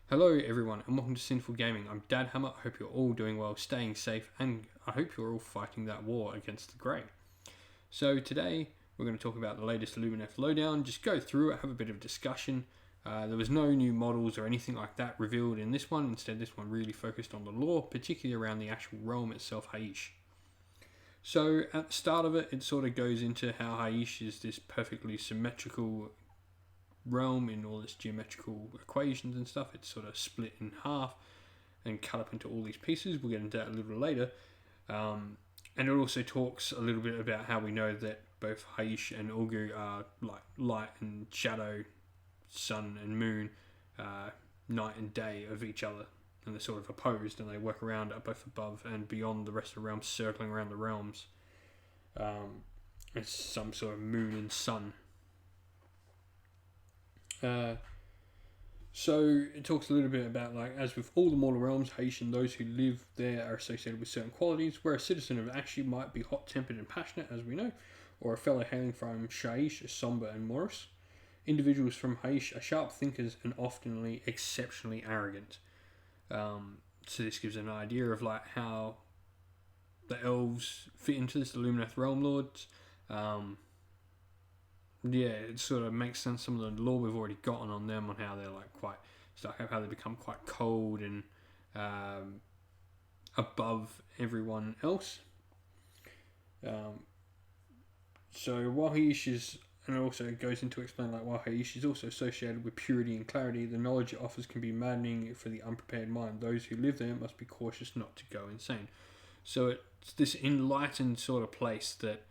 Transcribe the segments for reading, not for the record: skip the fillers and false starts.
Hello everyone and welcome to Sinful Gaming. I'm Dad Hammer. I hope you're all doing well, staying safe, and I hope you're all fighting that war against the grey. So today we're going to talk about the latest Lumineth lowdown, just go through it, have a bit of a discussion. There was no new models or anything like that revealed in this one. Instead, this one really focused on the lore, particularly around the actual realm itself, Hysh. So at the start of it, it sort of goes into how Hysh is this perfectly symmetrical realm in all its geometrical equations and stuff. It's sort of split in half and cut up into all these pieces. We'll get into that a little later. And it also talks a little bit about how we know that both Hysh and Ulgu are like light and shadow, sun and moon, night and day of each other. And they're sort of opposed, and they work around both above and beyond the rest of the realms, circling around the realms. It's some sort of moon and sun. So it talks a little bit about, like, as with all the mortal realms, Hysh and those who live there are associated with certain qualities, where a citizen of Ashi might be hot-tempered and passionate, as we know, or a fellow hailing from Shaish is somber and morose. Individuals from Hysh are sharp thinkers and often exceptionally arrogant. So this gives an idea of like how the elves fit into this, the Lumineth Realm Lords. It sort of makes sense. Some of the lore we've already gotten on them, on how they're like quite stuck up, how they become quite cold and above everyone else. So while Hysh is, and it also goes into explain like while Hysh is also associated with purity and clarity, the knowledge it offers can be maddening for the unprepared mind. Those who live there must be cautious not to go insane. So it's this enlightened sort of place that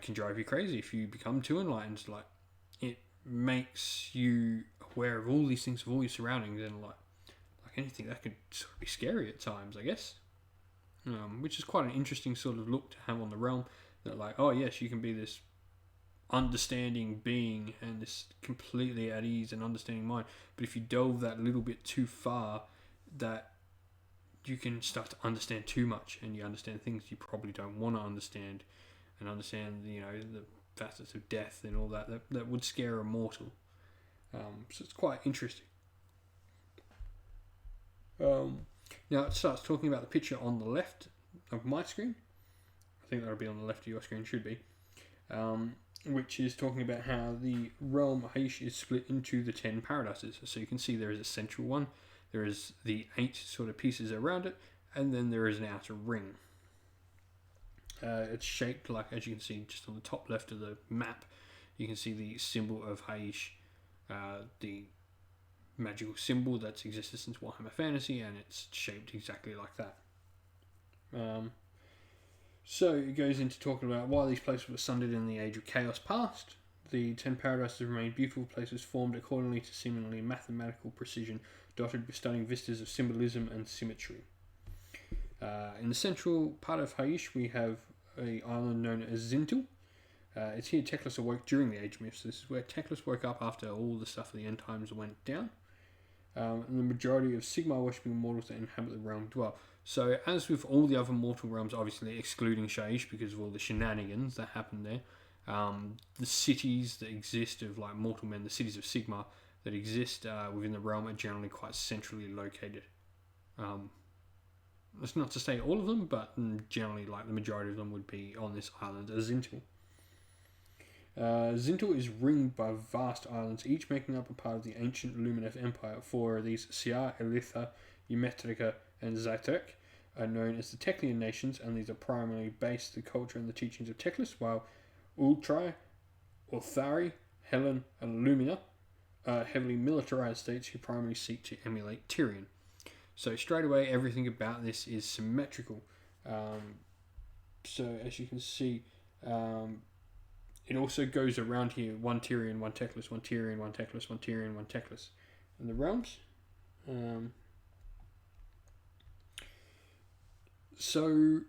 can drive you crazy if you become too enlightened. Like, it makes you aware of all these things, of all your surroundings, and like anything that could sort of be scary at times, I guess. Which is quite an interesting sort of look to have on the realm. That like, oh yes, you can be this understanding being and this completely at ease and understanding mind, but if you delve that little bit too far, that you can start to understand too much, and you understand things you probably don't want to understand, and understand, the facets of death and all that would scare a mortal. So it's quite interesting. Now it starts talking about the picture on the left of my screen. I think that'll be on the left of your screen, should be. Which is talking about how the realm Hysh is split into the 10 paradises. So you can see there is a central one, there is the 8 sort of pieces around it, and then there is an outer ring. It's shaped like, as you can see just on the top left of the map, you can see the symbol of Hysh, the magical symbol that's existed since Warhammer Fantasy, and it's shaped exactly like that. So it goes into talking about why these places were sundered in the age of chaos past. The 10 paradises remain beautiful places formed accordingly to seemingly mathematical precision, dotted with stunning vistas of symbolism and symmetry. In the central part of Hysh, we have an island known as Zintul. It's here Teclis awoke during the Age of Myths. This is where Teclis woke up after all the stuff of the end times went down. And the majority of Sigmar worshipping mortals that inhabit the realm dwell. So, as with all the other mortal realms, obviously excluding Shaish because of all the shenanigans that happen there, the cities that exist of like mortal men, the cities of Sigmar that exist within the realm, are generally quite centrally located. That's not to say all of them, but generally, like, the majority of them would be on this island as Zintul. Zintul is ringed by vast islands, each making up a part of the ancient Lumineth Empire. Four of these, Siar, Elitha, Eumetrica, and Zaitrek, are known as the Teklian nations, and these are primarily based the culture and the teachings of Teclis, while Ultrai, Orthari, Helen, and Lumina are heavily militarized states who primarily seek to emulate Tyrion. So straight away, everything about this is symmetrical. So as you can see, it also goes around here: one Tyrion, one Teclis, one Tyrion, one Teclis, one Tyrion, one Teclis. And the realms. So,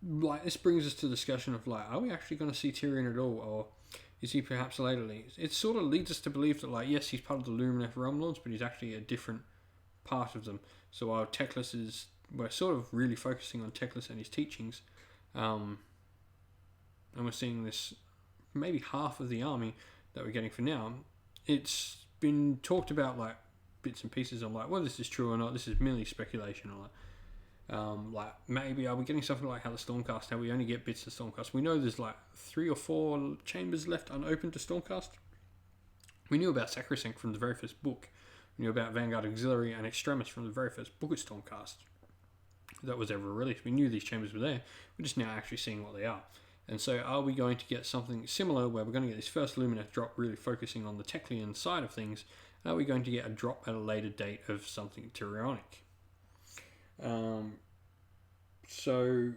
like, this brings us to the discussion of, like, are we actually going to see Tyrion at all, or is he perhaps later? It sort of leads us to believe that, like, yes, he's part of the Lumineth Realm Lords, but he's actually a different part of them. So while Teclis is, we're sort of really focusing on Teclis and his teachings, and we're seeing this maybe half of the army that we're getting for now. It's been talked about, like, bits and pieces. I'm like, well, this is true or not. This is merely speculation. Like maybe are we getting something like how the Stormcast? How we only get bits of Stormcast? We know there's like 3 or 4 chambers left unopened to Stormcast. We knew about Sacrosanct from the very first book. We knew about Vanguard Auxiliary and Extremis from the very first book of Stormcast that was ever released. We knew these chambers were there. We're just now actually seeing what they are. And so are we going to get something similar where we're going to get this first Lumineth drop really focusing on the Teclian side of things? Are we going to get a drop at a later date of something Tyrionic? So,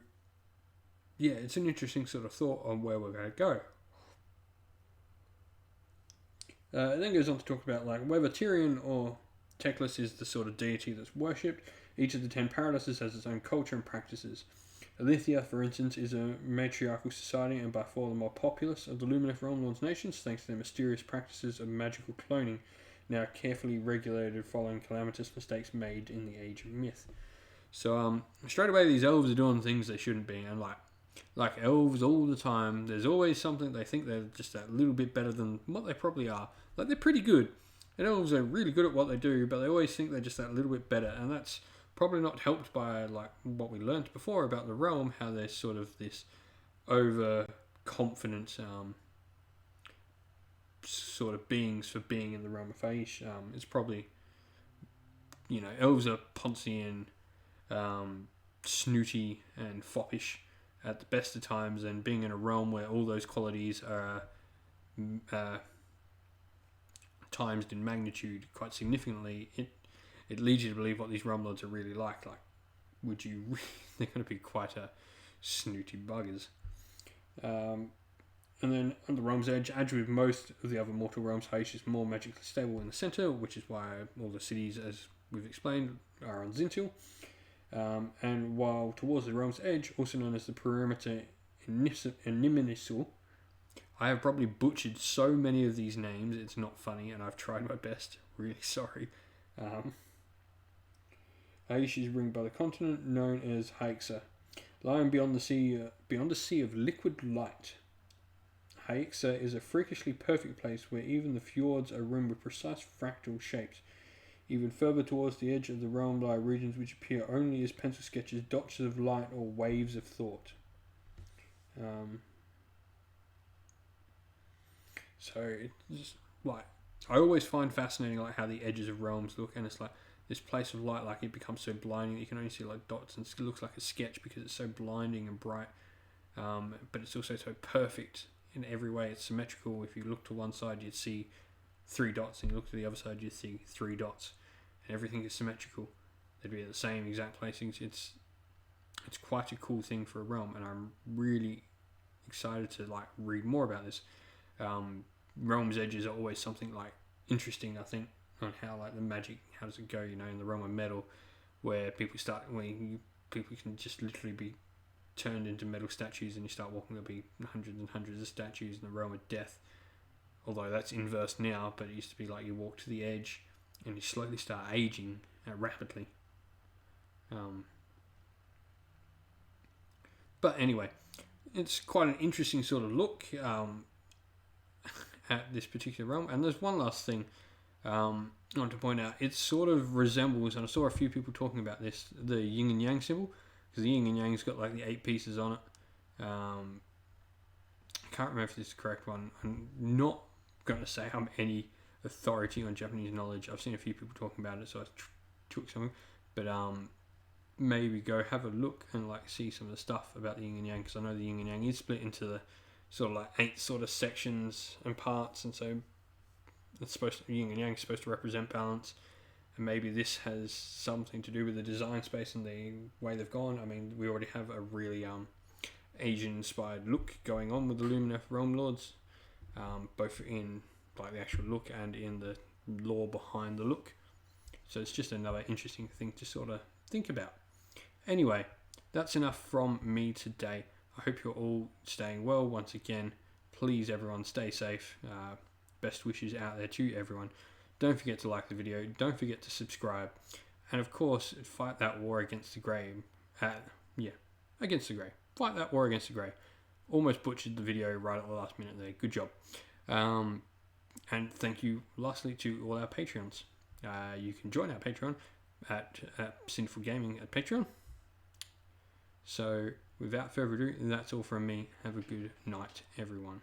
yeah, it's an interesting sort of thought on where we're going to go. It then goes on to talk about like whether Tyrion or Teclis is the sort of deity that's worshipped. Each of the 10 paradises has its own culture and practices. Alithia, for instance, is a matriarchal society and by far the more populous of the Lumineth Realm Lords nations, thanks to their mysterious practices of magical cloning, now carefully regulated following calamitous mistakes made in the Age of Myth. So straight away these elves are doing things they shouldn't be, and like elves all the time, there's always something they think they're just that little bit better than what they probably are. Like they're pretty good, and elves are really good at what they do, but they always think they're just that little bit better, and that's probably not helped by like what we learnt before about the realm, how there's sort of this overconfident sort of beings for being in the realm of Hysh. It's probably, elves are Ponzian, snooty and foppish at the best of times, and being in a realm where all those qualities are times in magnitude quite significantly, it leads you to believe what these realm lords are really like. Like, would you? They're going to be quite a snooty buggers. And then on the realm's edge, as with most of the other mortal realms, Hysh is more magically stable in the center, which is why all the cities, as we've explained, are on Zintil. And while towards the realm's edge, also known as the perimeter Iniminisul, I have probably butchered so many of these names, it's not funny, and I've tried my best. Really sorry. Hysh is ringed by the continent known as Haixa, lying beyond the sea of liquid light. Haixa is a freakishly perfect place where even the fjords are rimmed with precise fractal shapes. Even further towards the edge of the realm lie regions which appear only as pencil sketches, dots of light, or waves of thought. So it's just like, I always find fascinating like how the edges of realms look, and it's like this place of light, like it becomes so blinding that you can only see like dots, and it looks like a sketch because it's so blinding and bright. But it's also so perfect in every way. It's symmetrical. If you look to one side, you'd see 3 dots, and you look to the other side, you'd see 3 dots, and everything is symmetrical. They'd be at the same exact placings. It's quite a cool thing for a realm, and I'm really excited to like read more about this. Realm's edges are always something like interesting, I think, on how like the magic, how does it go, in the realm of metal, where people can just literally be turned into metal statues, and you start walking, there'll be hundreds and hundreds of statues in the realm of death. Although that's inverse now, but it used to be like you walk to the edge and you slowly start aging rapidly. But anyway, it's quite an interesting sort of look at this particular realm. And there's one last thing I want to point out. It sort of resembles, and I saw a few people talking about this, the yin and yang symbol, because the yin and yang's got like the 8 pieces on it. I can't remember if this is the correct one. I'm not going to say I'm any authority on Japanese knowledge. I've seen a few people talking about it, so I took something. But maybe go have a look and like see some of the stuff about the yin and yang, because I know the yin and yang is split into the sort of like 8 sort of sections and parts, and so it's supposed to, yin and yang is supposed to represent balance, and maybe this has something to do with the design space and the way they've gone. I mean, we already have a really Asian inspired look going on with the Lumineth Realm Lords, both in like the actual look and in the lore behind the look. So it's just another interesting thing to sort of think about. Anyway, that's enough from me today. I hope you're all staying well. Once again, please everyone stay safe. Best wishes out there to everyone. Don't forget to like the video. Don't forget to subscribe. And of course, fight that war against the grey. Against the grey. Fight that war against the grey. Almost butchered the video right at the last minute there. Good job. And thank you lastly to all our Patreons. you can join our Patreon at Sinful Gaming at Patreon. So without further ado, that's all from me. Have a good night, everyone.